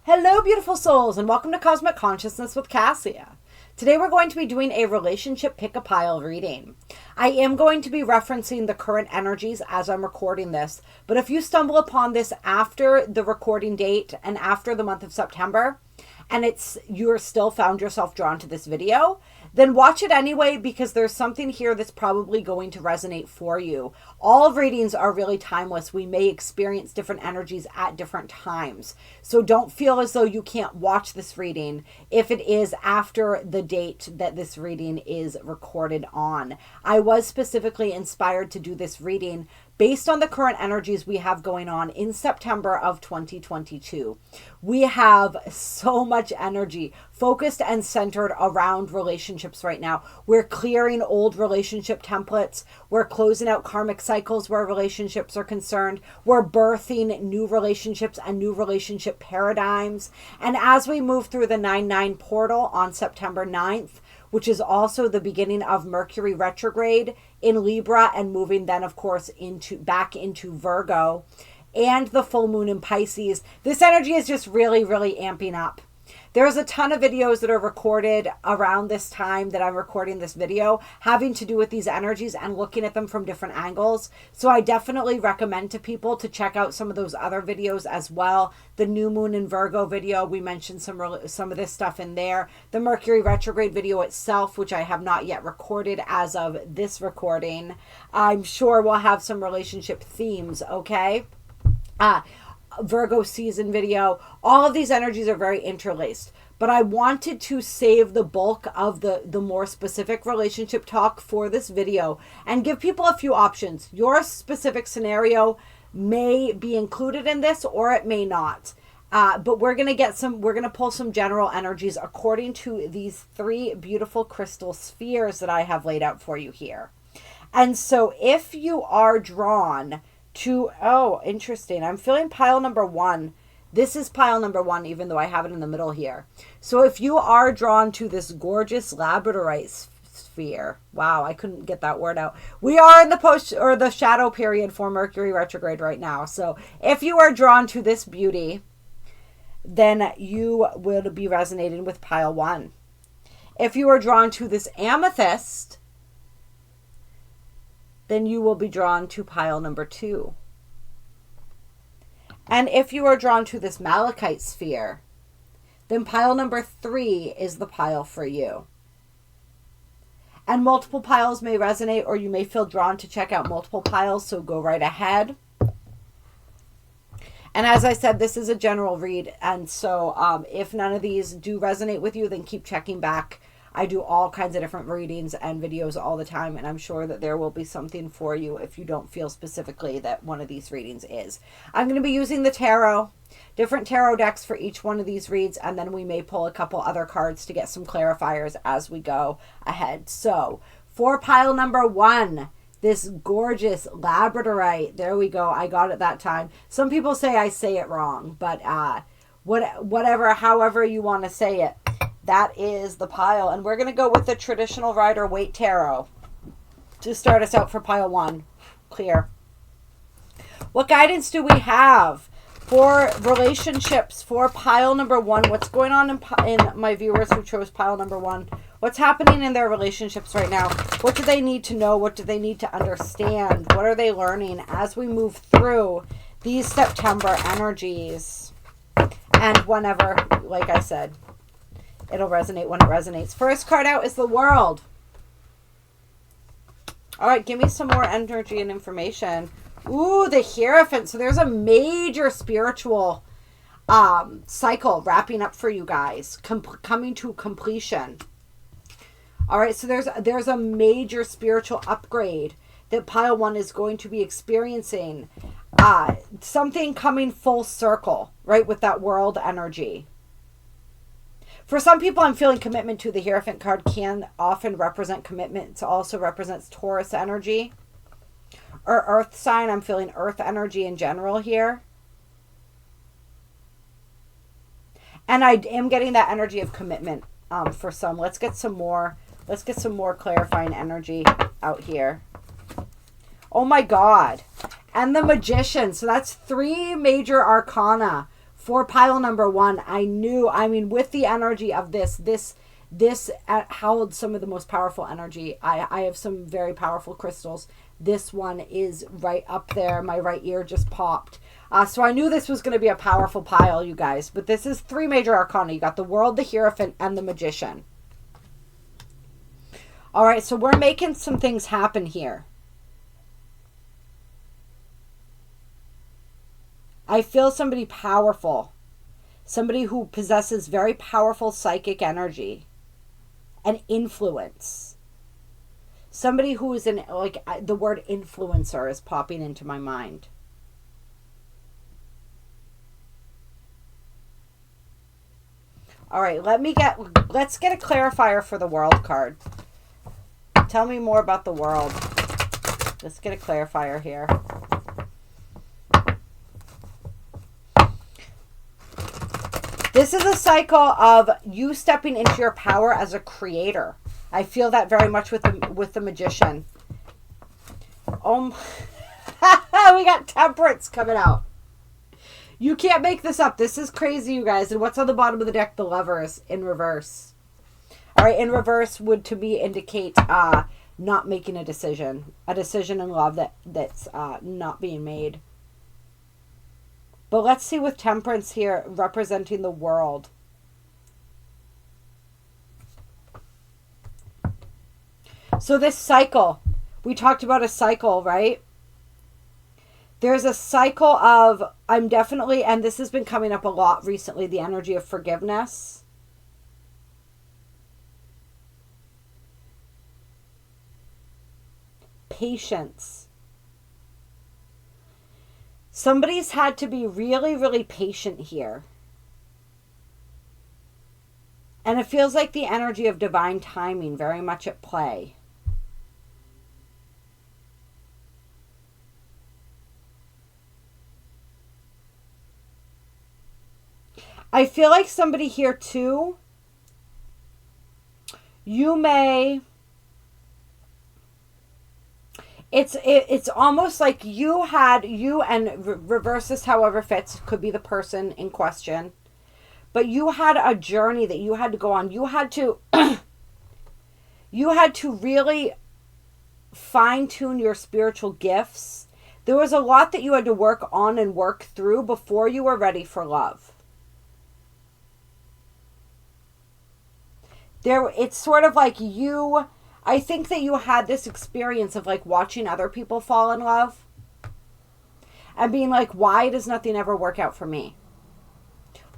Hello, beautiful souls, and welcome to Cosmic Consciousness with Kassia. Today we're going to be doing a relationship pick-a-pile reading. I am going to be referencing the current energies as I'm recording this, but if you stumble upon this after the recording date and after the month of September, and you're still found yourself drawn to this video, then watch it anyway, because there's something here that's probably going to resonate for you. All readings are really timeless. We may experience different energies at different times. So don't feel as though you can't watch this reading if it is after the date that this reading is recorded on. I was specifically inspired to do this reading based on the current energies we have going on in September of 2022. We have so much energy focused and centered around relationships right now. We're clearing old relationship templates. We're closing out karmic cycles where relationships are concerned. We're birthing new relationships and new relationship paradigms. And as we move through the 9/9 portal on September 9th, which is also the beginning of Mercury retrograde in Libra and moving then, of course, back into Virgo, and the full moon in Pisces, this energy is just really, really amping up. There's a ton of videos that are recorded around this time that I'm recording this video having to do with these energies and looking at them from different angles. So I definitely recommend to people to check out some of those other videos as well. The new moon in Virgo video, we mentioned some of this stuff in there. The Mercury retrograde video itself, which I have not yet recorded as of this recording, I'm sure we'll have some relationship themes, okay? Virgo season video. All of these energies are very interlaced, but I wanted to save the bulk of the more specific relationship talk for this video and give people a few options. Your specific scenario may be included in this or it may not. But we're going to pull some general energies according to these three beautiful crystal spheres that I have laid out for you here. And so if you are drawn to, oh, interesting. I'm feeling pile number one. This is pile number one, even though I have it in the middle here. So if you are drawn to this gorgeous Labradorite sphere, wow, I couldn't get that word out. We are in the shadow period for Mercury retrograde right now. So if you are drawn to this beauty, then you will be resonating with pile one. If you are drawn to this amethyst, then you will be drawn to pile number two. And if you are drawn to this malachite sphere, then pile number three is the pile for you. And multiple piles may resonate, or you may feel drawn to check out multiple piles, so go right ahead. And as I said, this is a general read, and so if none of these do resonate with you, then keep checking back. I do all kinds of different readings and videos all the time, and I'm sure that there will be something for you if you don't feel specifically that one of these readings is. I'm going to be using the tarot, different tarot decks for each one of these reads, and then we may pull a couple other cards to get some clarifiers as we go ahead. So for pile number one, this gorgeous Labradorite, there we go, I got it that time. Some people say I say it wrong, but whatever, however you want to say it. That is the pile. And we're going to go with the traditional Rider-Waite Tarot to start us out for pile one. Clear. What guidance do we have for relationships for pile number one? What's going on in my viewers who chose pile number one? What's happening in their relationships right now? What do they need to know? What do they need to understand? What are they learning as we move through these September energies? And whenever, like I said, it'll resonate when it resonates. First card out is the World. All right, give me some more energy and information. Ooh, the Hierophant. So there's a major spiritual cycle wrapping up for you guys, coming to completion. All right, so there's a major spiritual upgrade that pile one is going to be experiencing. Something coming full circle, right, with that World energy. For some people, I'm feeling commitment to. The Hierophant card can often represent commitment. It also represents Taurus energy. Or Earth sign. I'm feeling Earth energy in general here. And I am getting that energy of commitment for some. Let's get some more clarifying energy out here. Oh my God. And the Magician. So that's three major arcana For pile number 1, I knew, I mean, with the energy of this held some of the most powerful energy. I have some very powerful crystals. This one is right up there. My right ear just popped. So I knew this was going to be a powerful pile, you guys. But this is 3 major arcana. You got the World, the Hierophant, and the Magician. All right, so we're making some things happen here. I feel somebody powerful. Somebody who possesses very powerful psychic energy and influence. Somebody who is in, like, the word influencer is popping into my mind. All right, let's get a clarifier for the World card. Tell me more about the World. Let's get a clarifier here. This is a cycle of you stepping into your power as a creator. I feel that very much with the Magician. We got Temperance coming out. You can't make this up. This is crazy, you guys. And what's on the bottom of the deck? The Lovers in reverse. All right, in reverse would to me indicate not making a decision in love that's not being made. But let's see with Temperance here representing the World. So this cycle, we talked about a cycle, right? There's a cycle of, I'm definitely, and this has been coming up a lot recently, the energy of forgiveness. Patience. Somebody's had to be really, really patient here. And it feels like the energy of divine timing very much at play. I feel like somebody here too, you may, it's almost like you and reverse this however fits, could be the person in question, but you had a journey that you had to go on. You had to, you had to really fine tune your spiritual gifts. There was a lot that you had to work on and work through before you were ready for love. It's sort of like I think that you had this experience of like watching other people fall in love and being like, why does nothing ever work out for me?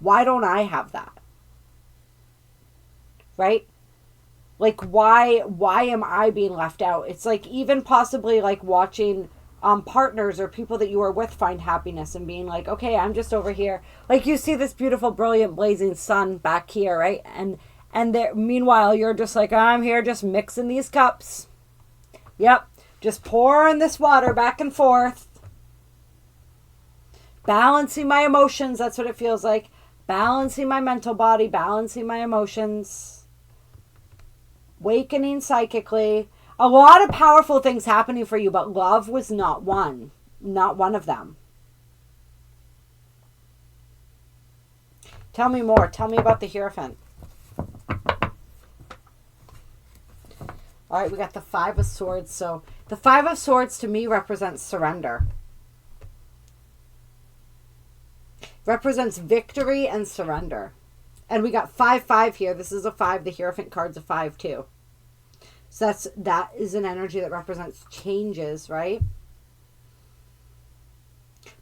Why don't I have that? Right? Like, why am I being left out? It's like even possibly like watching partners or people that you are with find happiness and being like, okay, I'm just over here. Like you see this beautiful, brilliant, blazing sun back here, right? And there, meanwhile, you're just like, I'm here just mixing these cups. Yep. Just pouring this water back and forth. Balancing my emotions. That's what it feels like. Balancing my mental body. Balancing my emotions. Awakening psychically. A lot of powerful things happening for you, but love was not one. Not one of them. Tell me more. Tell me about the Hierophant. All right, we got the Five of Swords. So the Five of Swords to me represents surrender. Represents victory and surrender. And we got 5-5 here. This is a 5. The Hierophant card's a 5 too. So that is an energy that represents changes, right?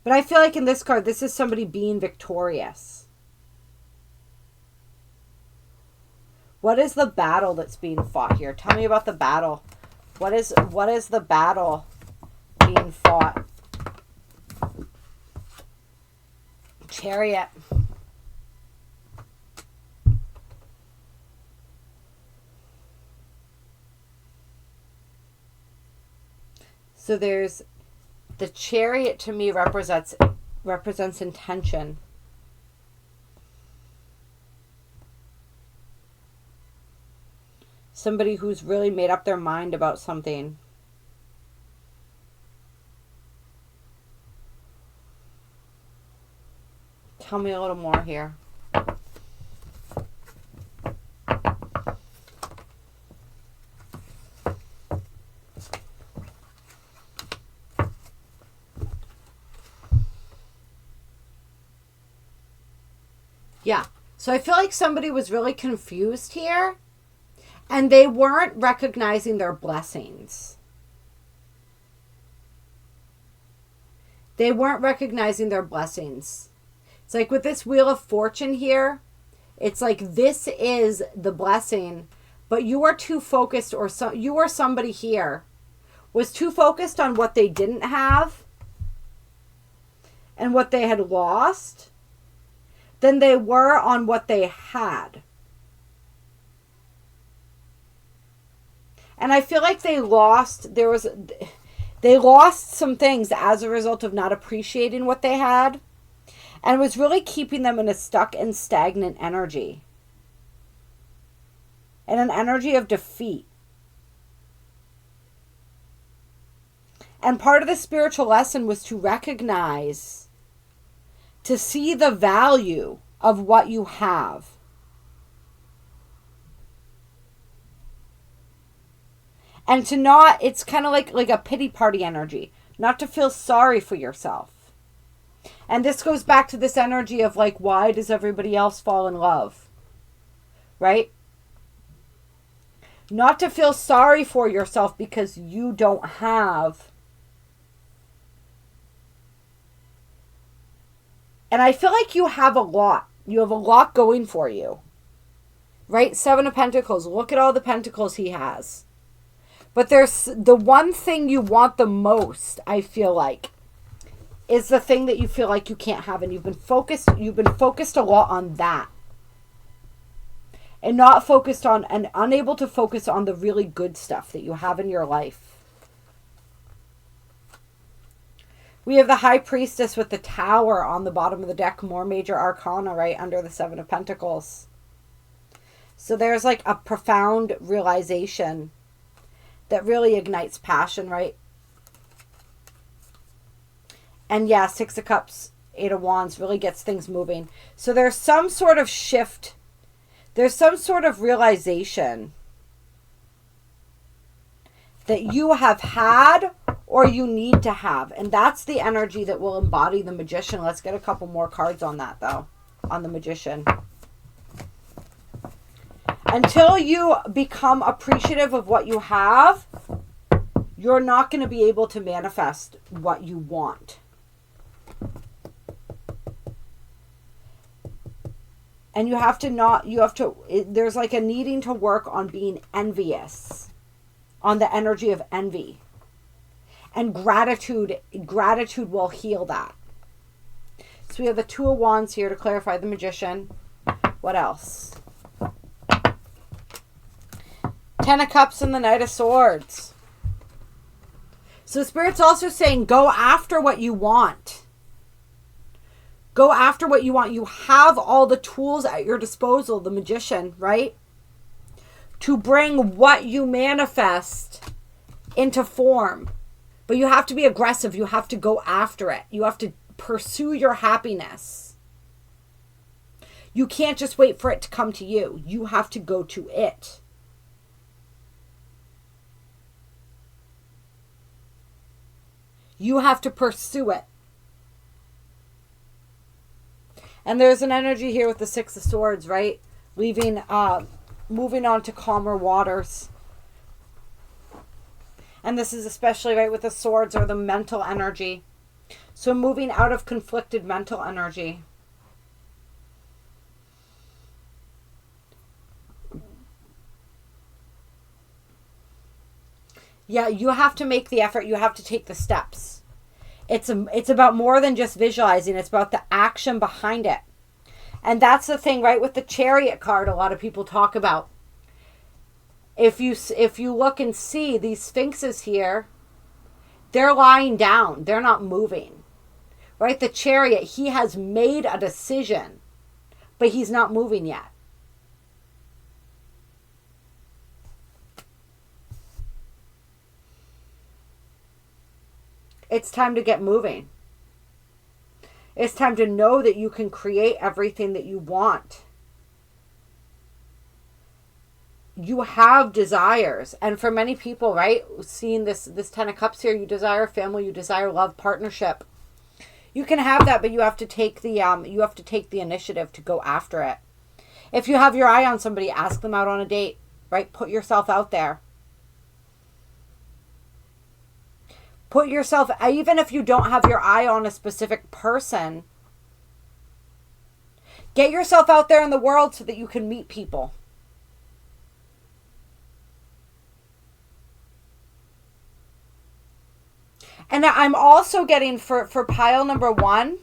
But I feel like in this card, this is somebody being victorious. What is the battle that's being fought here? Tell me about the battle. What is the battle being fought? Chariot. So there's the Chariot to me represents intention. Somebody who's really made up their mind about something. Tell me a little more here. Yeah. So I feel like somebody was really confused here and they weren't recognizing their blessings. They weren't recognizing their blessings. It's like with this Wheel of Fortune here, it's like this is the blessing, but you are too focused, or you or somebody here was too focused on what they didn't have and what they had lost than they were on what they had. And I feel like they lost some things as a result of not appreciating what they had, and it was really keeping them in a stuck and stagnant energy, and an energy of defeat. And part of the spiritual lesson was to recognize, to see the value of what you have. And to not, it's kind of like a pity party energy, not to feel sorry for yourself. And this goes back to this energy of like, why does everybody else fall in love? Right? Not to feel sorry for yourself because you don't have. And I feel like you have a lot. You have a lot going for you. Right? 7 of Pentacles. Look at all the pentacles he has. But there's the one thing you want the most, I feel like, is the thing that you feel like you can't have. And you've been focused a lot on that. And not focused on, and unable to focus on the really good stuff that you have in your life. We have the High Priestess with the Tower on the bottom of the deck. More major arcana right under the 7 of Pentacles. So there's like a profound realization that really ignites passion, right? And yeah, 6 of Cups, 8 of Wands really gets things moving. So there's some sort of shift. There's some sort of realization that you have had or you need to have. And that's the energy that will embody the Magician. Let's get a couple more cards on that, though, on the Magician. Until you become appreciative of what you have, you're not going to be able to manifest what you want. And there's like a needing to work on being envious, on the energy of envy. And gratitude will heal that. So we have the 2 of Wands here to clarify the Magician. What else? 10 of Cups and the Knight of Swords. So Spirit's also saying, go after what you want. Go after what you want. You have all the tools at your disposal, the Magician, right? To bring what you manifest into form. But you have to be aggressive. You have to go after it. You have to pursue your happiness. You can't just wait for it to come to you. You have to go to it. You have to pursue it. And there's an energy here with the 6 of Swords, right? Moving on to calmer waters. And this is especially right with the swords or the mental energy. So moving out of conflicted mental energy. Yeah, you have to make the effort. You have to take the steps. It's about more than just visualizing. It's about the action behind it. And that's the thing, right? With the Chariot card, a lot of people talk about. If you look and see these sphinxes here, they're lying down. They're not moving. Right? The Chariot, he has made a decision, but he's not moving yet. It's time to get moving. It's time to know that you can create everything that you want. You have desires. And for many people, right, seeing this 10 of Cups here, you desire family, you desire love, partnership. You can have that, but you have to take the initiative to go after it. If you have your eye on somebody, ask them out on a date, right? Put yourself out there. Put yourself, even if you don't have your eye on a specific person, get yourself out there in the world so that you can meet people. And I'm also getting for pile number 1,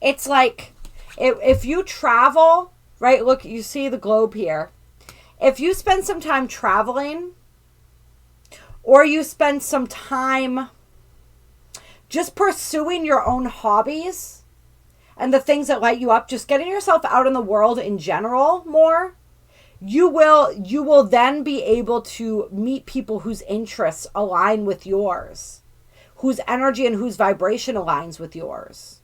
it's like if you travel, right? Look, you see the globe here. If you spend some time traveling, or you spend some time just pursuing your own hobbies and the things that light you up, just getting yourself out in the world in general more, you will then be able to meet people whose interests align with yours, whose energy and whose vibration aligns with yours.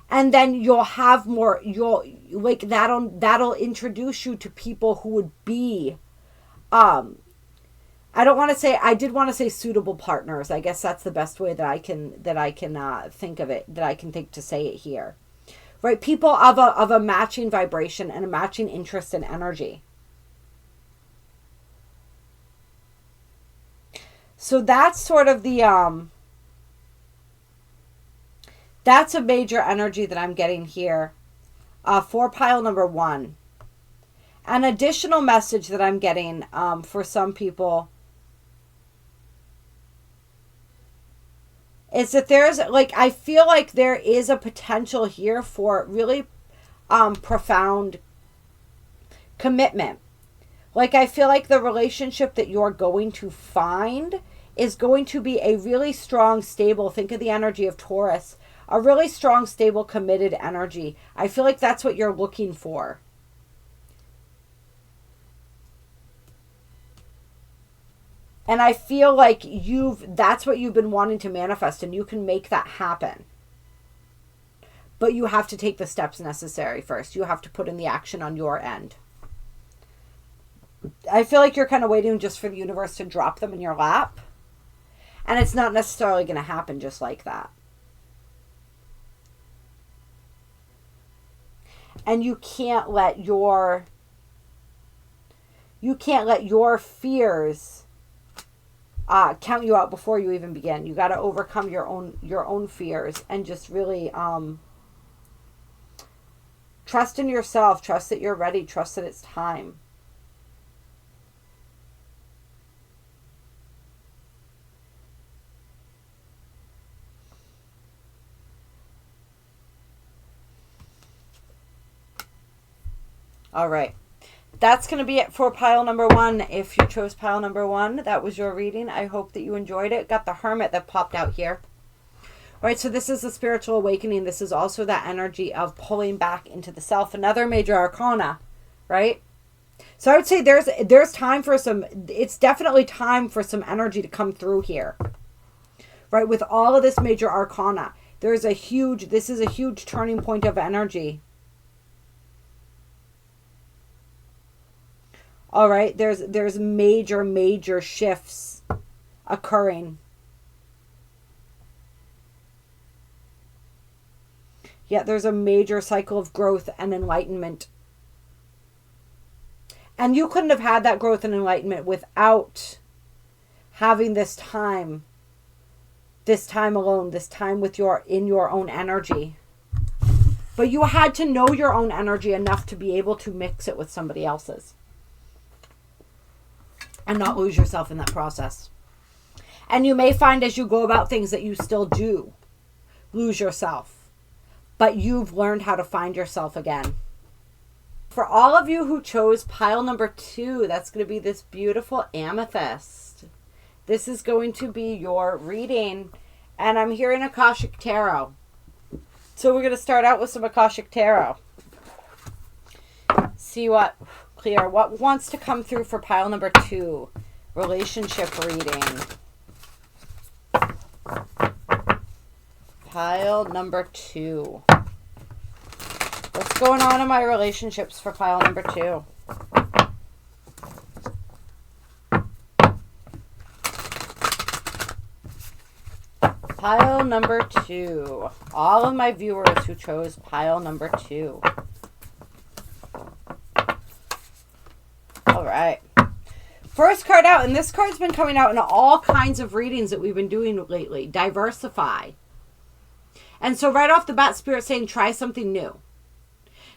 And then you'll have more, that'll introduce you to people who would be, I did want to say suitable partners. I guess that's the best way that I can think of it, that I can think to say it here. Right? People of a matching vibration and a matching interest and energy. So that's sort of that's a major energy that I'm getting here for pile number 1. An additional message that I'm getting for some people is that there's, I feel like there is a potential here for really profound commitment. I feel like the relationship that you're going to find is going to be a really strong, stable, think of the energy of Taurus, a really strong, stable, committed energy. I feel like that's what you're looking for. And I feel like that's what you've been wanting to manifest, and you can make that happen. But you have to take the steps necessary first. You have to put in the action on your end. I feel like you're kind of waiting just for the universe to drop them in your lap. And it's not necessarily going to happen just like that. And you can't let your fears count you out before you even begin. You got to overcome your own fears and just really trust in yourself. Trust that you're ready. Trust that it's time. All right. That's going to be it for pile number 1. If you chose pile number 1, that was your reading. I hope that you enjoyed it. Got the Hermit that popped out here. All right, so this is the spiritual awakening. This is also that energy of pulling back into the self. Another major arcana, right? So I would say there's time for it's definitely time for some energy to come through here. Right? With all of this major arcana, this is a huge turning point of energy. All right, there's major shifts occurring. Yeah, there's a major cycle of growth and enlightenment. And you couldn't have had that growth and enlightenment without having this time alone, this time in your own energy. But you had to know your own energy enough to be able to mix it with somebody else's. And not lose yourself in that process. And you may find as you go about things that you still do lose yourself. But you've learned how to find yourself again. For all of you who chose pile number 2, that's going to be this beautiful Amethyst. This is going to be your reading. And I'm hearing Akashic Tarot. So we're going to start out with some Akashic Tarot. See what wants to come through for pile number 2, relationship reading. Pile number 2. What's going on in my relationships for pile number 2? Pile number 2. All of my viewers who chose pile number 2. All right. First card out, and this card's been coming out in all kinds of readings that we've been doing lately. Diversify. And so right off the bat, Spirit's saying try something new.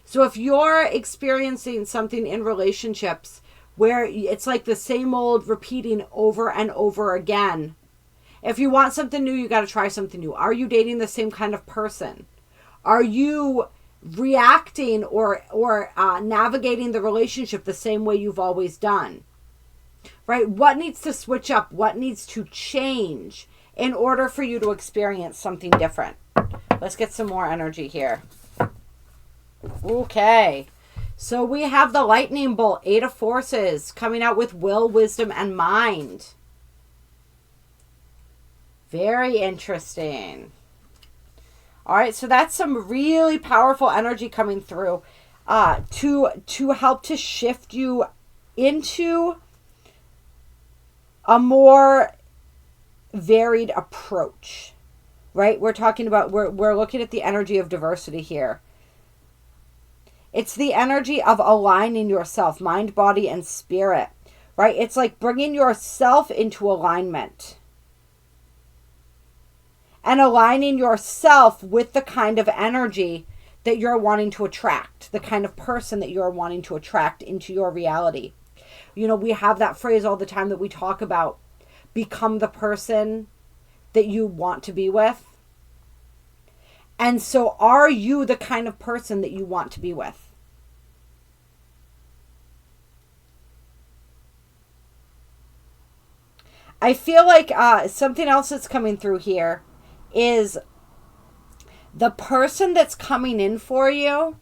So if you're experiencing something in relationships where it's like the same old repeating over and over again, if you want something new, you got to try something new. Are you dating the same kind of person? Are you reacting or navigating the relationship the same way you've always done? Right? What needs to switch up? What needs to change in order for you to experience something different? Let's get some more energy here. Okay. So we have the lightning bolt, 8 of forces, coming out with will, wisdom, and mind. Very interesting. All right, so that's some really powerful energy coming through to help to shift you into a more varied approach, right? We're talking about, we're looking at the energy of diversity here. It's the energy of aligning yourself, mind, body, and spirit, right? It's like bringing yourself into alignment. And aligning yourself with the kind of energy that you're wanting to attract, the kind of person that you're wanting to attract into your reality. You know, we have that phrase all the time that we talk about, become the person that you want to be with. And so are you the kind of person that you want to be with? I feel like something else that's coming through here is the person that's coming in for you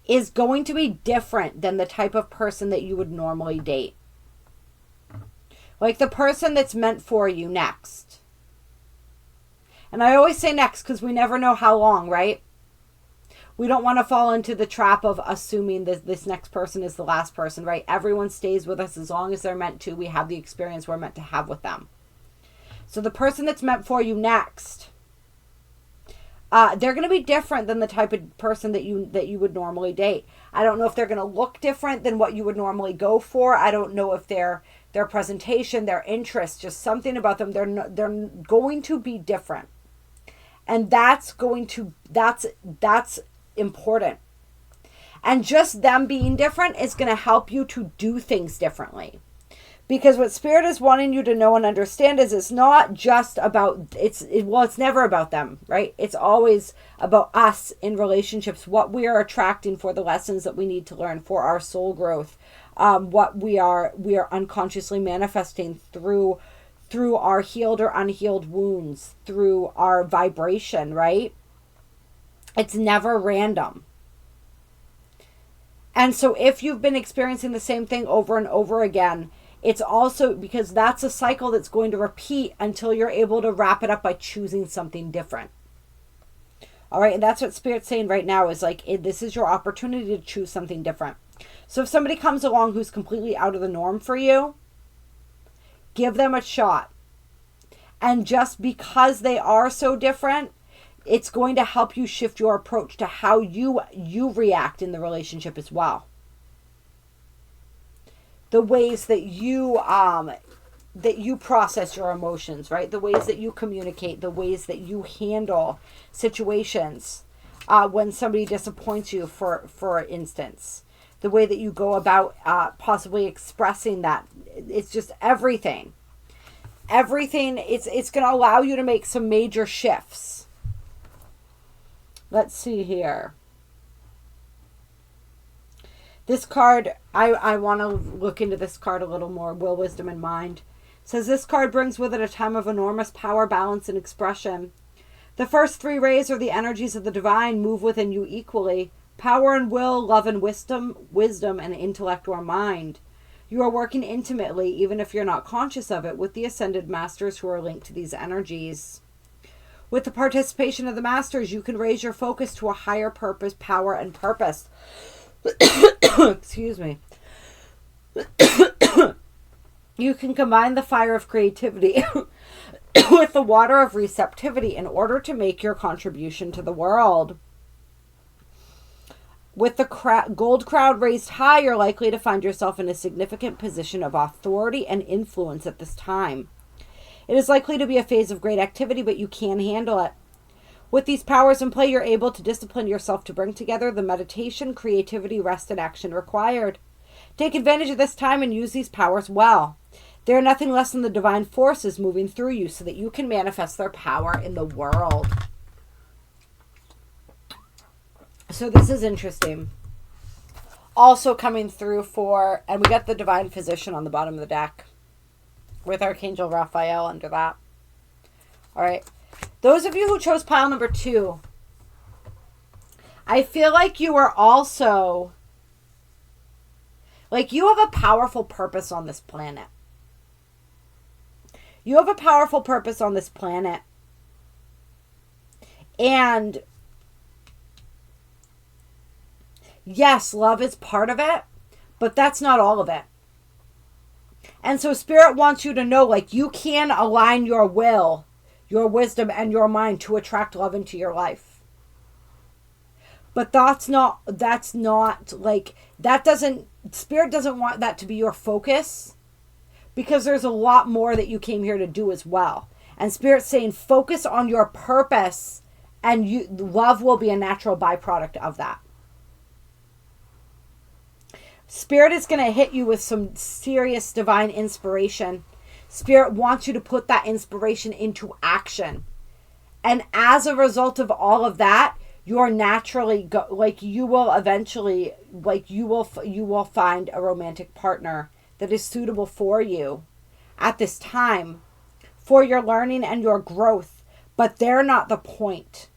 is going to be different than the type of person that you would normally date. Like the person that's meant for you next. And I always say next because we never know how long, right? We don't want to fall into the trap of assuming that this next person is the last person, right? Everyone stays with us as long as they're meant to. We have the experience we're meant to have with them. So the person that's meant for you next, they're going to be different than the type of person that you would normally date. I don't know if they're going to look different than what you would normally go for. I don't know if their presentation, their interest, just something about them, they're going to be different. And that's important. And just them being different is going to help you to do things differently. Because what Spirit is wanting you to know and understand is it's not just about, it's never about them, right? It's always about us in relationships, what we are attracting for the lessons that we need to learn for our soul growth, what we are unconsciously manifesting through our healed or unhealed wounds, through our vibration, right? It's never random. And so if you've been experiencing the same thing over and over again, it's also because that's a cycle that's going to repeat until you're able to wrap it up by choosing something different. All right, and that's what Spirit's saying right now is like, this is your opportunity to choose something different. So if somebody comes along who's completely out of the norm for you, give them a shot. And just because they are so different, it's going to help you shift your approach to how you react in the relationship as well. The ways that you process your emotions, right? The ways that you communicate, the ways that you handle situations when somebody disappoints you, for instance. The way that you go about possibly expressing that. It's just everything. Everything, it's going to allow you to make some major shifts. Let's see here. This card, I want to look into this card a little more. Will, wisdom, and mind. It says this card brings with it a time of enormous power, balance, and expression. The first 3 rays are the energies of the divine, move within you equally. Power and will, love and wisdom, and intellect or mind. You are working intimately, even if you're not conscious of it, with the Ascended Masters who are linked to these energies. With the participation of the Masters, you can raise your focus to a higher purpose, power, and purpose. Excuse me. You can combine the fire of creativity with the water of receptivity in order to make your contribution to the world. With the gold crown raised high, you're likely to find yourself in a significant position of authority and influence at this time. It is likely to be a phase of great activity, but you can handle it. With these powers in play, you're able to discipline yourself to bring together the meditation, creativity, rest, and action required. Take advantage of this time and use these powers well. They are nothing less than the divine forces moving through you so that you can manifest their power in the world. So this is interesting. Also coming through for, and we got the Divine Physician on the bottom of the deck with Archangel Raphael under that. All right. Those of you who chose pile number 2, I feel like you are also, like you have a powerful purpose on this planet. You have a powerful purpose on this planet. And yes, love is part of it, but that's not all of it. And so Spirit wants you to know, like, you can align your will, your wisdom, and your mind to attract love into your life. But that's not like, Spirit doesn't want that to be your focus, because there's a lot more that you came here to do as well. And Spirit's saying, focus on your purpose, and love will be a natural byproduct of that. Spirit is going to hit you with some serious divine inspiration. Spirit wants you to put that inspiration into action. And as a result of all of that, you're naturally, you will eventually, you will find a romantic partner that is suitable for you at this time, for your learning and your growth. But they're not the point.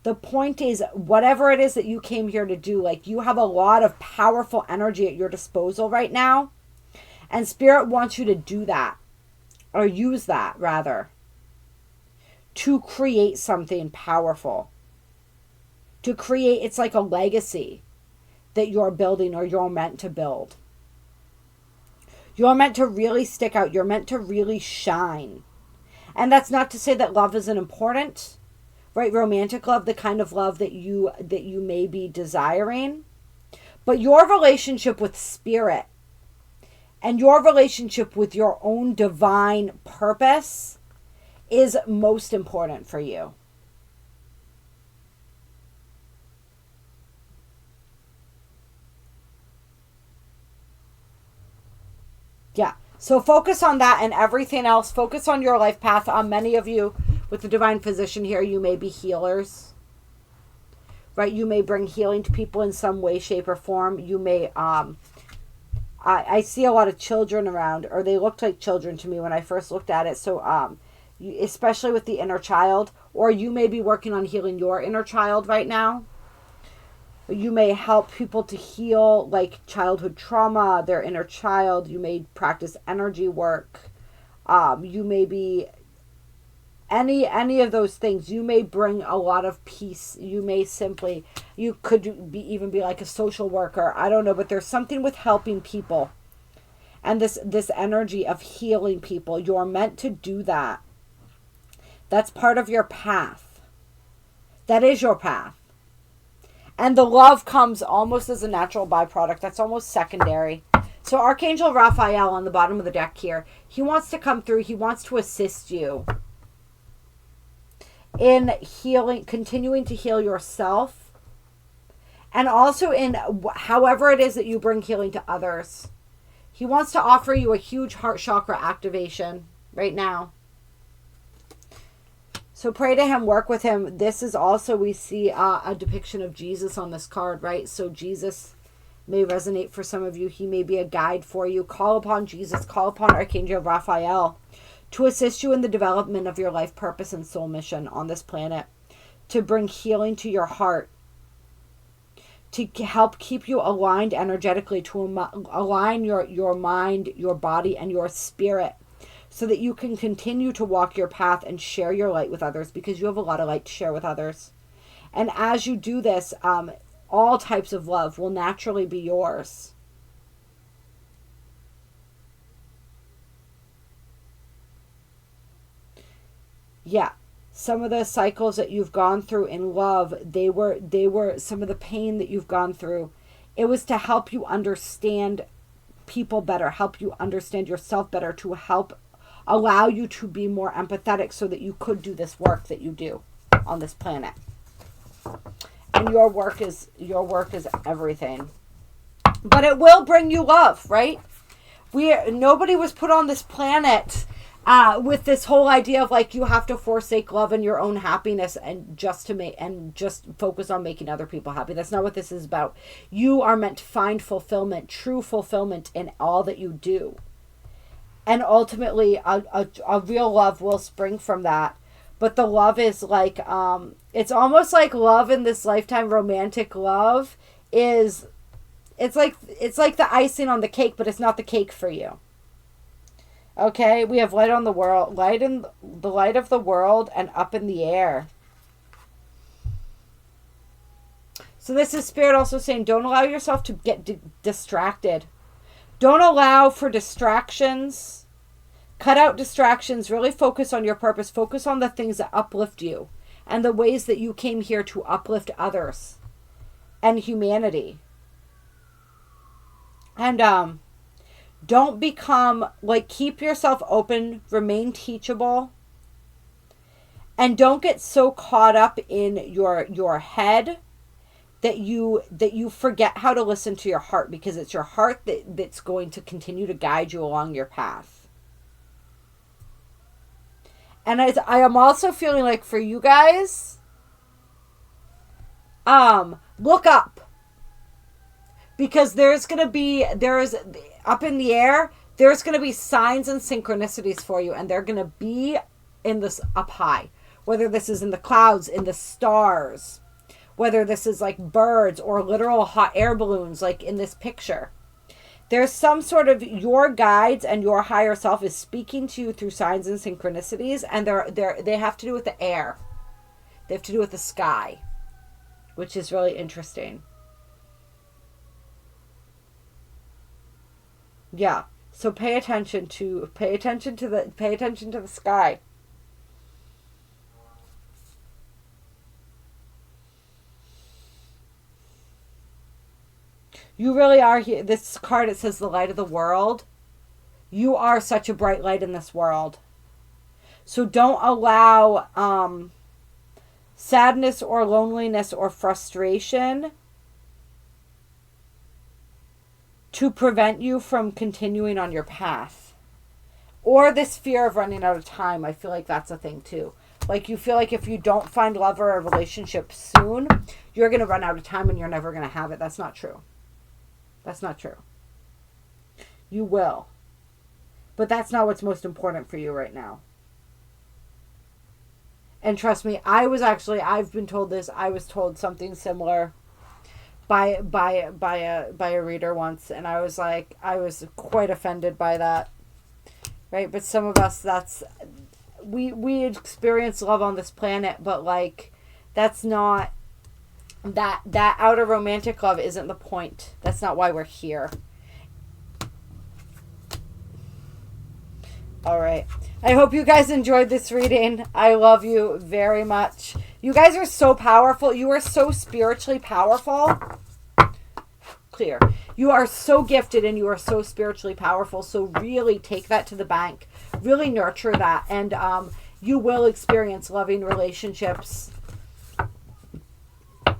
The point is, whatever it is that you came here to do, like, you have a lot of powerful energy at your disposal right now. And Spirit wants you to do that, or use that, rather, to create something powerful. To create, it's like a legacy that you're building, or you're meant to build. You're meant to really stick out. You're meant to really shine. And that's not to say that love isn't important. Right? Romantic love, the kind of love that you may be desiring. But your relationship with Spirit and your relationship with your own divine purpose is most important for you. Yeah. So focus on that and everything else. Focus on your life path. Many of you with the Divine Physician here, you may be healers, right? You may bring healing to people in some way, shape, or form. You may, I see a lot of children around, or they looked like children to me when I first looked at it. So, especially with the inner child, or you may be working on healing your inner child right now. You may help people to heal, like, childhood trauma, their inner child. You may practice energy work. You may be any of those things. You may bring a lot of peace. You may simply, you could even be like a social worker. I don't know, but there's something with helping people. And this energy of healing people. You're meant to do that. That's part of your path. That is your path. And the love comes almost as a natural byproduct. That's almost secondary. So Archangel Raphael on the bottom of the deck here, he wants to come through. He wants to assist you in healing, continuing to heal yourself. And also in however it is that you bring healing to others. He wants to offer you a huge heart chakra activation right now. So pray to him, work with him. This is also, we see a depiction of Jesus on this card, right? So Jesus may resonate for some of you. He may be a guide for you. Call upon Jesus. Call upon Archangel Raphael to assist you in the development of your life purpose and soul mission on this planet. To bring healing to your heart. to help keep you aligned energetically, to align your mind, your body, and your spirit, so that you can continue to walk your path and share your light with others, because you have a lot of light to share with others. And as you do this, all types of love will naturally be yours. Yeah. Some of the cycles that you've gone through in love, they were some of the pain that you've gone through. It was to help you understand people better, help you understand yourself better, to help allow you to be more empathetic, so that you could do this work that you do on this planet. And your work is everything. But it will bring you love, right? Nobody was put on this planet with this whole idea of like you have to forsake love and your own happiness and just focus on making other people happy. That's not what this is about. You are meant to find fulfillment, true fulfillment in all that you do. And ultimately a real love will spring from that. But the love is like, it's almost like love in this lifetime, romantic love it's like the icing on the cake, but it's not the cake for you. Okay, we have light on the world, light in the light of the world, and up in the air. So this is Spirit also saying, don't allow yourself to get distracted. Don't allow for distractions. Cut out distractions. Really focus on your purpose. Focus on the things that uplift you and the ways that you came here to uplift others and humanity. And don't become, like, keep yourself open, remain teachable, and don't get so caught up in your head that you forget how to listen to your heart, because it's your heart that's going to continue to guide you along your path. And I am also feeling like for you guys, look up. Because there's up in the air, there's going to be signs and synchronicities for you. And they're going to be in this up high. Whether this is in the clouds, in the stars. Whether this is like birds or literal hot air balloons like in this picture. There's some sort of, your guides and your higher self is speaking to you through signs and synchronicities. And they have to do with the air. They have to do with the sky. Which is really interesting. Yeah. So pay attention to the sky. You really are here. This card, it says the light of the world. You are such a bright light in this world. So don't allow sadness or loneliness or frustration to prevent you from continuing on your path. Or this fear of running out of time. I feel like that's a thing too. Like you feel like if you don't find love or a relationship soon, you're going to run out of time and you're never going to have it. That's not true. That's not true. You will. But that's not what's most important for you right now. And trust me, I've been told this. I was told something similar by a reader once, and I was quite offended by that. Right? But some of us, we experience love on this planet, but like that's not that outer romantic love isn't the point. That's not why we're here. All right. I hope you guys enjoyed this reading. I love you very much. You guys are so powerful. You are so spiritually powerful. Clear. You are so gifted and you are so spiritually powerful. So really take that to the bank. Really nurture that. And you will experience loving relationships.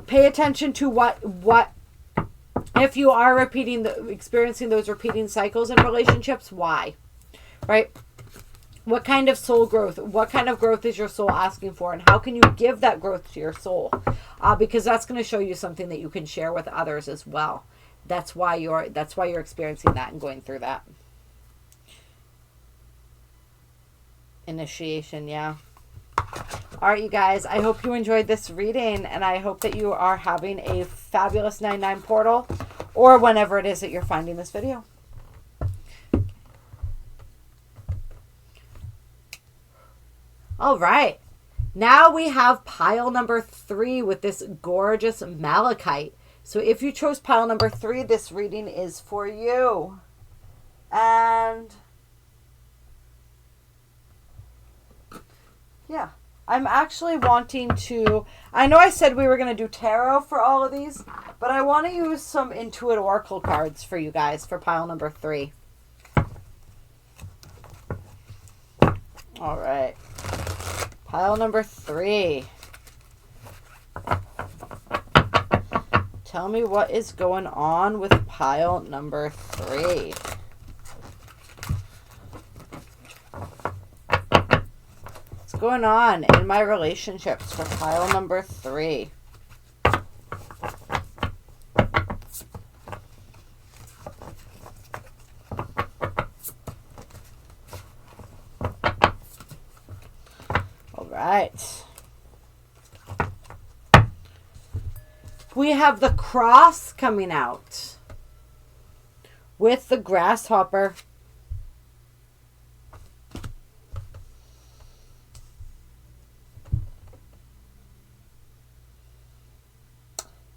Pay attention to what if you are experiencing those repeating cycles in relationships, why? Right? What kind of soul growth? What kind of growth is your soul asking for? And how can you give that growth to your soul? Because that's going to show you something that you can share with others as well. That's why you're experiencing that and going through that. Initiation, yeah. All right, you guys, I hope you enjoyed this reading, and I hope that you are having a fabulous 9/9 portal, or whenever it is that you're finding this video. All right. Now we have pile number 3 with this gorgeous malachite. So if you chose pile number 3, this reading is for you. And yeah, I'm actually wanting to, I know I said we were going to do tarot for all of these, but I want to use some Intuit Oracle cards for you guys for pile number 3. All right. Pile number 3. Tell me what is going on with pile number 3. What's going on in my relationships for pile number 3? Right. We have the cross coming out with the grasshopper.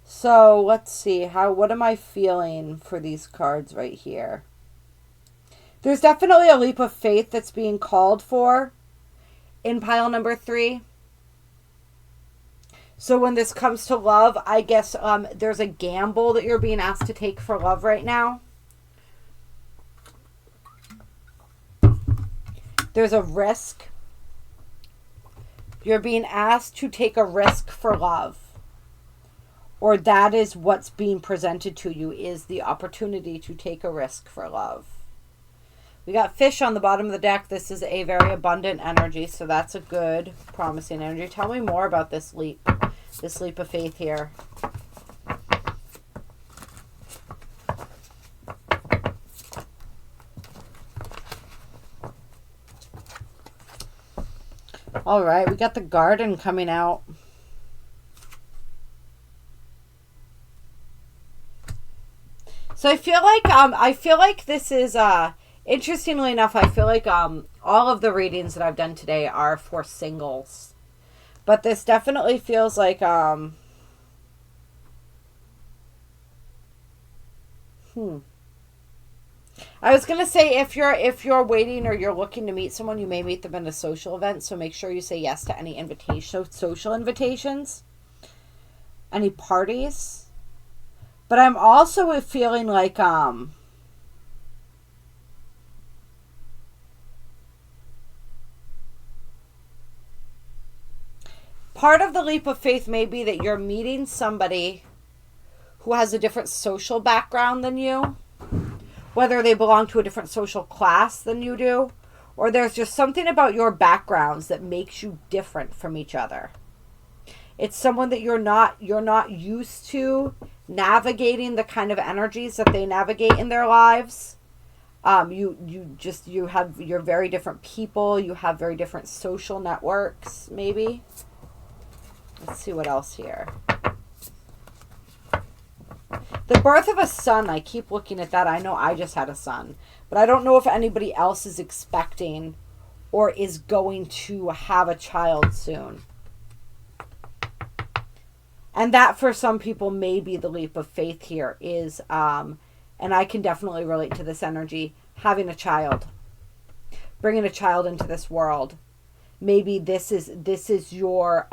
So let's see, what am I feeling for these cards right here? There's definitely a leap of faith that's being called for in pile number 3. So when this comes to love, I guess there's a gamble that you're being asked to take for love right now. There's a risk. You're being asked to take a risk for love. Or that is what's being presented to you, is the opportunity to take a risk for love. We got fish on the bottom of the deck. This is a very abundant energy, so that's a good, promising energy. Tell me more about this leap of faith here. All right, we got the garden coming out. So I feel like this is interestingly enough, I feel like all of the readings that I've done today are for singles. But this definitely feels like I was going to say if you're waiting or you're looking to meet someone, you may meet them in a social event, so make sure you say yes to any social invitations, any parties. But I'm also feeling like part of the leap of faith may be that you're meeting somebody who has a different social background than you, whether they belong to a different social class than you do, or there's just something about your backgrounds that makes you different from each other. It's someone that you're not used to navigating the kind of energies that they navigate in their lives. You're very different people. You have very different social networks, maybe. Let's see what else here. The birth of a son, I keep looking at that. I know I just had a son, but I don't know if anybody else is expecting or is going to have a child soon. And that for some people may be the leap of faith here is, and I can definitely relate to this energy, having a child, bringing a child into this world. Maybe this is your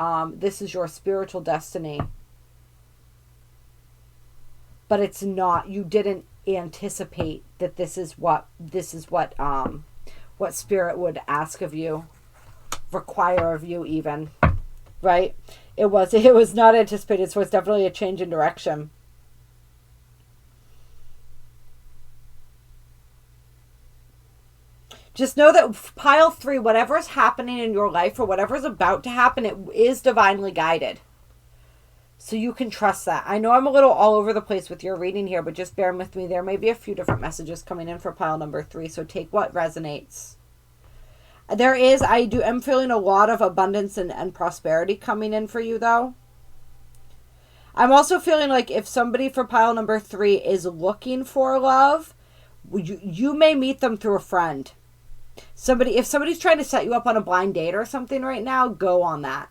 spiritual destiny, but it's not. You didn't anticipate that this is what spirit would ask of you, require of you, even, right? It was not anticipated, so it's definitely a change in direction. Just know that pile 3, whatever is happening in your life or whatever is about to happen, it is divinely guided. So you can trust that. I know I'm a little all over the place with your reading here, but just bear with me. There may be a few different messages coming in for pile number 3, so take what resonates. I'm feeling a lot of abundance and prosperity coming in for you, though. I'm also feeling like if somebody for pile number 3 is looking for love, you may meet them through a friend. If somebody's trying to set you up on a blind date or something right now, go on that.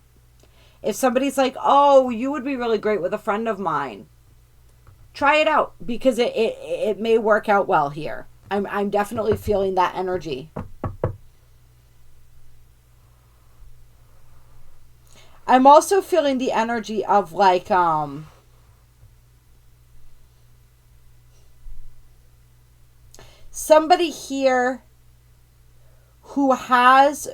If somebody's like, oh, you would be really great with a friend of mine, try it out, because it may work out well here. I'm definitely feeling that energy. I'm also feeling the energy of like somebody here who has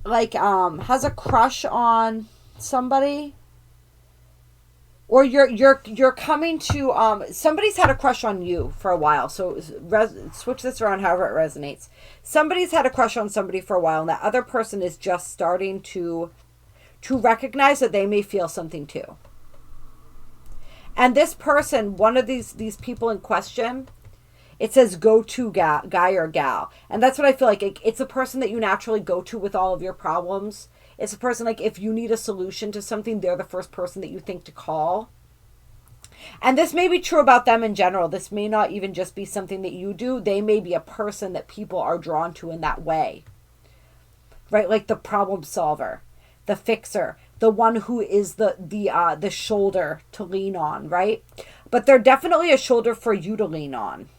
a crush on somebody, or you're coming to somebody's had a crush on you for a while. So switch this around however it resonates. Somebody's had a crush on somebody for a while, and that other person is just starting to recognize that they may feel something too. And this person, one of these people in question, it says go-to guy or gal. And that's what I feel like. It's a person that you naturally go to with all of your problems. It's a person, like, if you need a solution to something, they're the first person that you think to call. And this may be true about them in general. This may not even just be something that you do. They may be a person that people are drawn to in that way. Right? Like the problem solver, the fixer, the one who is the shoulder to lean on, right? But they're definitely a shoulder for you to lean on.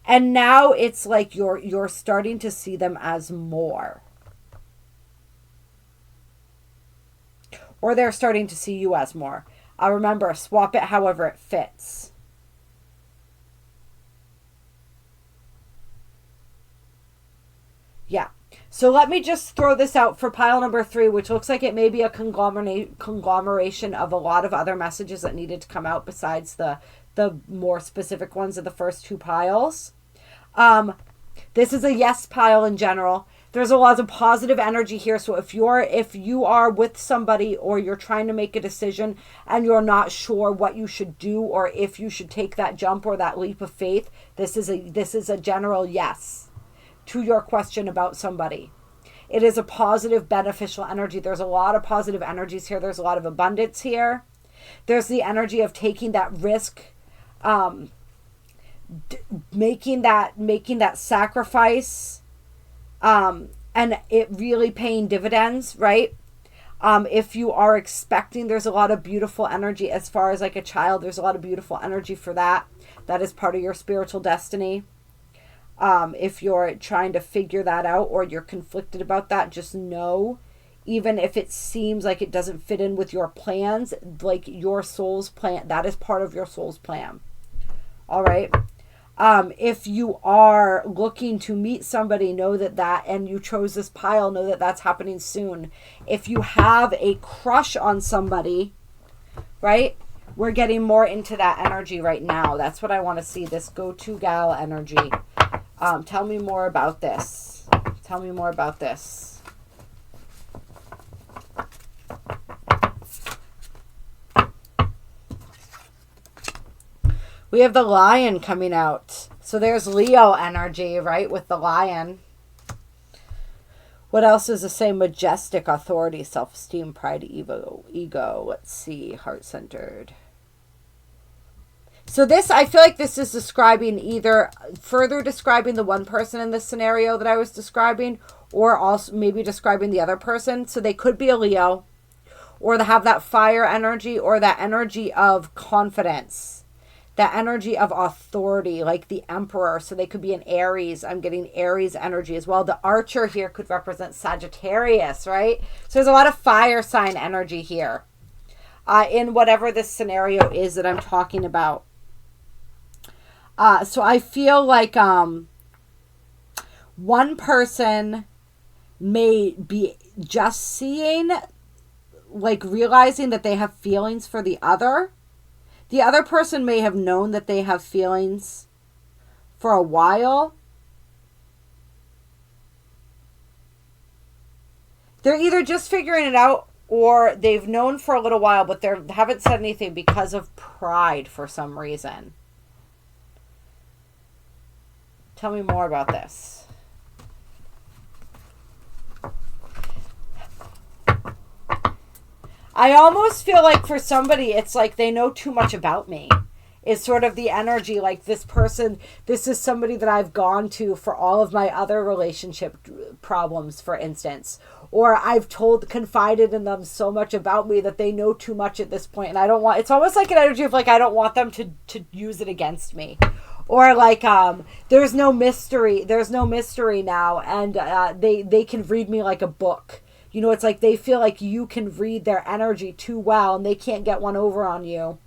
And now it's like you're starting to see them as more. Or they're starting to see you as more. Remember, swap it however it fits. Yeah. So let me just throw this out for pile number 3, which looks like it may be a conglomeration of a lot of other messages that needed to come out besides the more specific ones of the first 2 piles. This is a yes pile in general. There's a lot of positive energy here. So if you are with somebody, or you're trying to make a decision and you're not sure what you should do, or if you should take that jump or that leap of faith, this is a general yes to your question about somebody. It is a positive, beneficial energy. There's a lot of positive energies here. There's a lot of abundance here. There's the energy of taking that risk, making that sacrifice, and it really paying dividends, right? If you are expecting, there's a lot of beautiful energy as far as like a child. There's a lot of beautiful energy for that. That is part of your spiritual destiny. If you're trying to figure that out, or you're conflicted about that, just know, even if it seems like it doesn't fit in with your plans, like your soul's plan, that is part of your soul's plan. All right. If you are looking to meet somebody, know that and you chose this pile, know that that's happening soon. If you have a crush on somebody, right? We're getting more into that energy right now. That's what I want to see, this go-to gal energy. Tell me more about this. Tell me more about this. We have the Lion coming out. So there's Leo energy, right, with the Lion. What else is the same? Majestic, authority, self-esteem, pride, ego. Let's see, heart-centered. So this, I feel like this is describing either further describing the one person in this scenario that I was describing, or also maybe describing the other person. So they could be a Leo, or they have that fire energy, or that energy of confidence, that energy of authority, like the Emperor. So they could be an Aries. I'm getting Aries energy as well. The Archer here could represent Sagittarius, right? So there's a lot of fire sign energy here in whatever this scenario is that I'm talking about. So I feel like one person may be just seeing, like realizing that they have feelings for the other. The other person may have known that they have feelings for a while. They're either just figuring it out, or they've known for a little while, but they haven't said anything because of pride for some reason. Tell me more about this. I almost feel like for somebody, it's like they know too much about me. Is sort of the energy, like this person, this is somebody that I've gone to for all of my other relationship problems, for instance. Or I've confided in them so much about me that they know too much at this point. And I don't want, it's almost like an energy of like, I don't want them to use it against me. Or like, there's no mystery now. And they can read me like a book. You know, it's like they feel like you can read their energy too well and they can't get one over on you.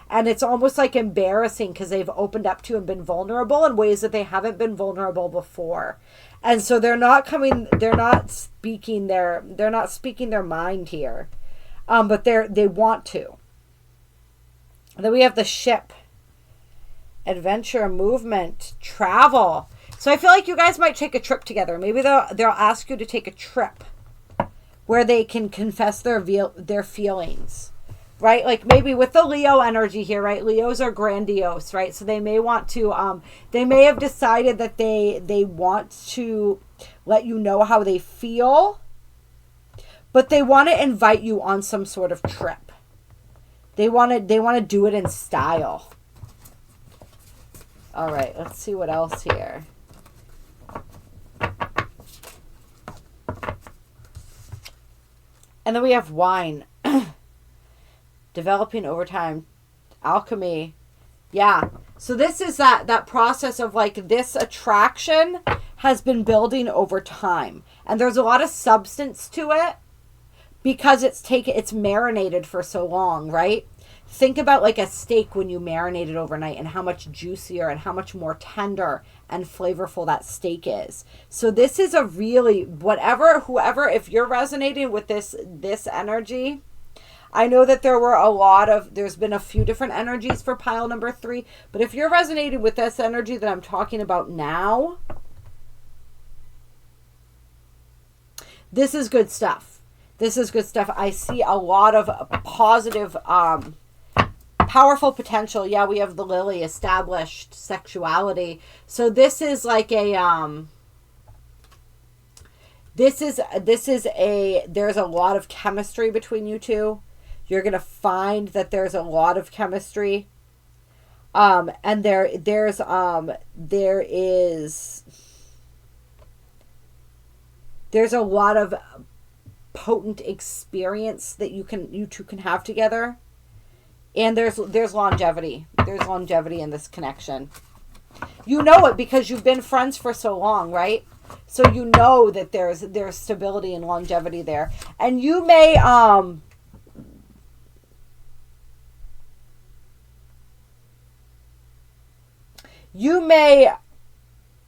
And it's almost like embarrassing because they've opened up to and been vulnerable in ways that they haven't been vulnerable before. And so they're not speaking their mind here. But they want to. And then we have the ship. Adventure, movement, travel. So I feel like you guys might take a trip together. Maybe they'll ask you to take a trip where they can confess their feelings. Right? Like maybe with the Leo energy here, right? Leos are grandiose, right? So they may want to, they may have decided that they want to let you know how they feel, but they want to invite you on some sort of trip. They want to do it in style. All right, let's see what else here. And then we have wine. Developing over time, alchemy. Yeah. So this is that process of like this attraction has been building over time. And there's a lot of substance to it because it's marinated for so long, right? Think about like a steak when you marinate it overnight and how much juicier and how much more tender and flavorful that steak is. So this is a really, whoever, if you're resonating with this energy, I know that there's been a few different energies for pile number 3, but if you're resonating with this energy that I'm talking about now, this is good stuff. This is good stuff. I see a lot of positive, powerful potential. Yeah, we have the lily, established sexuality. So this is like a, there's a lot of chemistry between you two. You're going to find that there's a lot of chemistry. And there's a lot of potent experience that you two can have together. And there's longevity. There's longevity in this connection. You know it because you've been friends for so long, right? So you know that there's stability and longevity there. And you may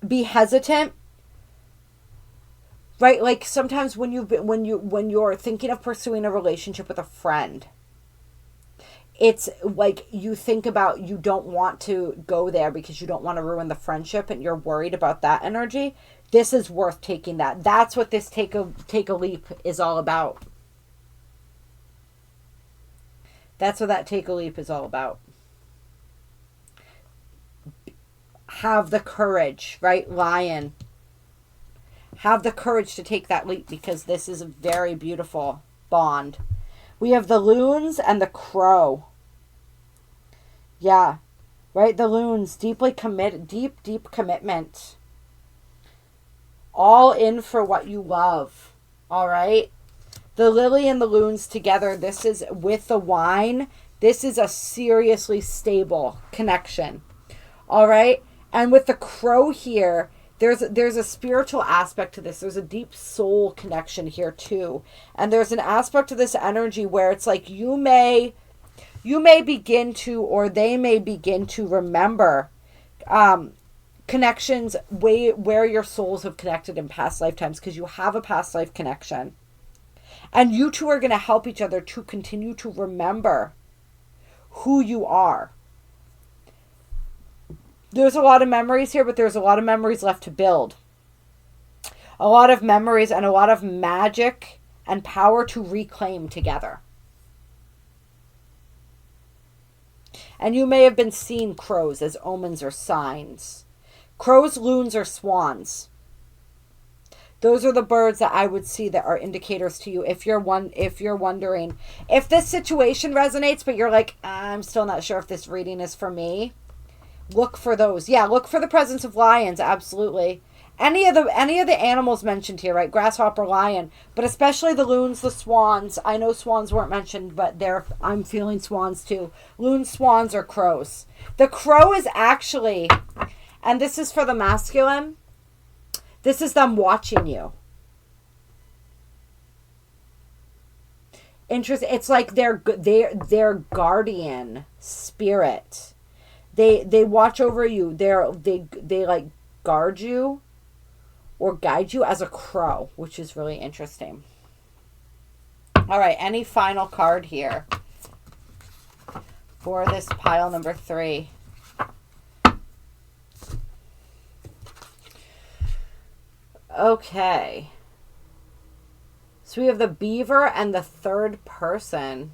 be hesitant, right? Like sometimes when you're thinking of pursuing a relationship with a friend, it's like you think about, you don't want to go there because you don't want to ruin the friendship and you're worried about that energy. This is worth taking that. That's what this take a leap is all about. That's what that take a leap is all about. Have the courage, right? Lion. Have the courage to take that leap because this is a very beautiful bond. We have the loons and the crow. Yeah, right? The loons, deeply committed, deep commitment. All in for what you love. All right? The lily and the loons together, this is with the wine. This is a seriously stable connection. All right? And with the crow here, there's a spiritual aspect to this. There's a deep soul connection here too. And there's an aspect to this energy where it's like you may begin to, or they may begin to remember connections where your souls have connected in past lifetimes, because you have a past life connection. And you two are going to help each other to continue to remember who you are. There's a lot of memories here, but there's a lot of memories left to build. A lot of memories and a lot of magic and power to reclaim together. And you may have been seeing crows as omens or signs. Crows, loons, or swans. Those are the birds that I would see that are indicators to you. If you're wondering if this situation resonates, but you're like, I'm still not sure if this reading is for me, look for those. Yeah, look for the presence of lions. Absolutely. Any of the animals mentioned here, right? Grasshopper, lion, but especially the loons, the swans. I know swans weren't mentioned, but I'm feeling swans too. Loons, swans, or crows. The crow is actually, and this is for the masculine, this is them watching you. It's like their guardian spirit. They watch over you. They like guard you or guide you as a crow, which is really interesting. All right, any final card here for this pile number 3? Okay. So we have the beaver and the third person.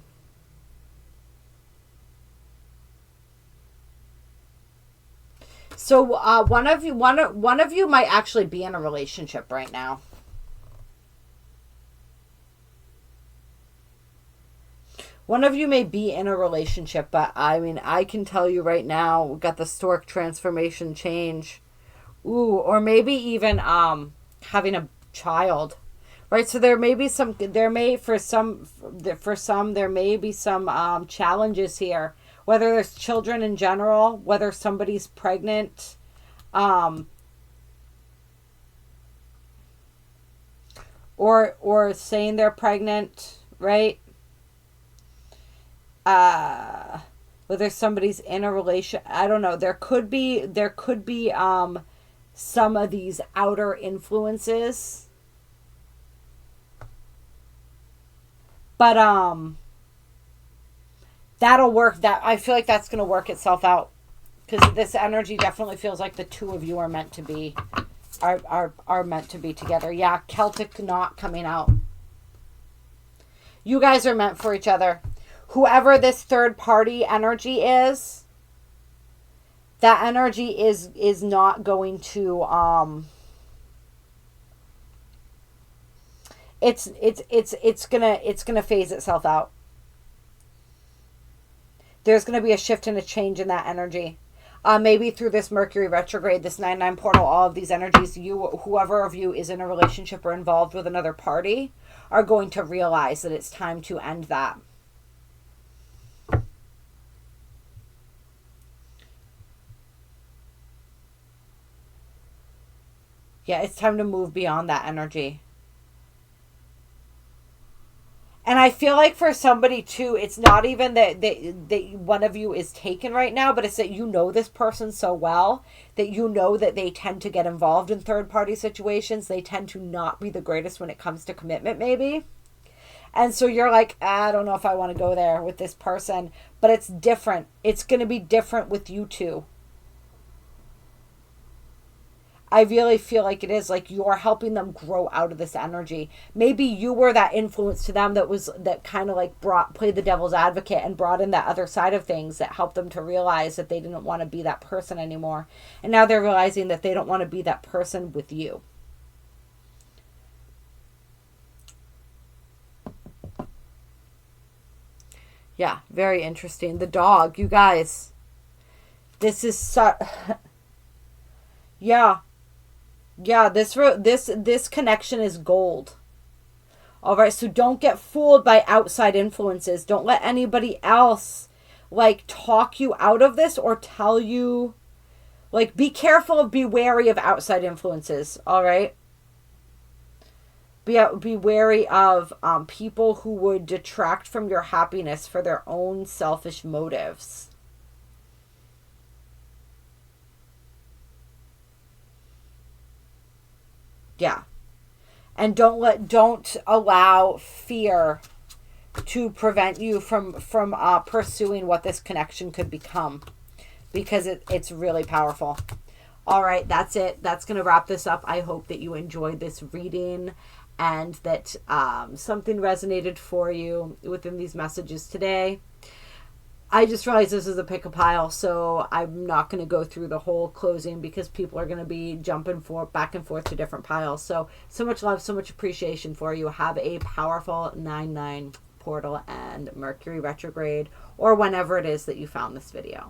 So one of you might actually be in a relationship right now. One of you may be in a relationship, but I mean, I can tell you right now, we've got the stork transformation change. Ooh, or maybe even having a child. Right? So there may be some there may be some challenges here. Whether there's children in general, whether somebody's pregnant, or saying they're pregnant, right? Whether somebody's in a relation, I don't know. There could be some of these outer influences, but that'll work. That I feel like that's going to work itself out, because this energy definitely feels like the two of you are meant to be meant to be together. Yeah, Celtic knot coming out. You guys are meant for each other. Whoever this third party energy is, that energy is not going to it's gonna phase itself out. There's gonna be a shift and a change in that energy. Maybe through this Mercury retrograde, this 9/9 portal, all of these energies, whoever of you is in a relationship or involved with another party, are going to realize that it's time to end that. Yeah, it's time to move beyond that energy. And I feel like for somebody too, it's not even that one of you is taken right now, but it's that you know this person so well that you know that they tend to get involved in third party situations. They tend to not be the greatest when it comes to commitment, maybe. And so you're like, I don't know if I want to go there with this person, but it's different. It's going to be different with you two. I really feel like it is, like you're helping them grow out of this energy. Maybe you were that influence to them that kind of like played the devil's advocate and brought in that other side of things that helped them to realize that they didn't want to be that person anymore. And now they're realizing that they don't want to be that person with you. Yeah, very interesting. The dog, you guys. This is yeah. Yeah, this connection is gold. All right, so don't get fooled by outside influences. Don't let anybody else like talk you out of this or tell you, like, be careful, be wary of outside influences, all right? Be wary of people who would detract from your happiness for their own selfish motives. Yeah. And don't allow fear to prevent you from pursuing what this connection could become, because it's really powerful. All right, that's it. That's going to wrap this up. I hope that you enjoyed this reading and that something resonated for you within these messages today. I just realized this is a pick a pile, so I'm not going to go through the whole closing because people are going to be jumping back and forth to different piles. So much love, so much appreciation for you. Have a powerful 9/9 portal and Mercury retrograde, or whenever it is that you found this video.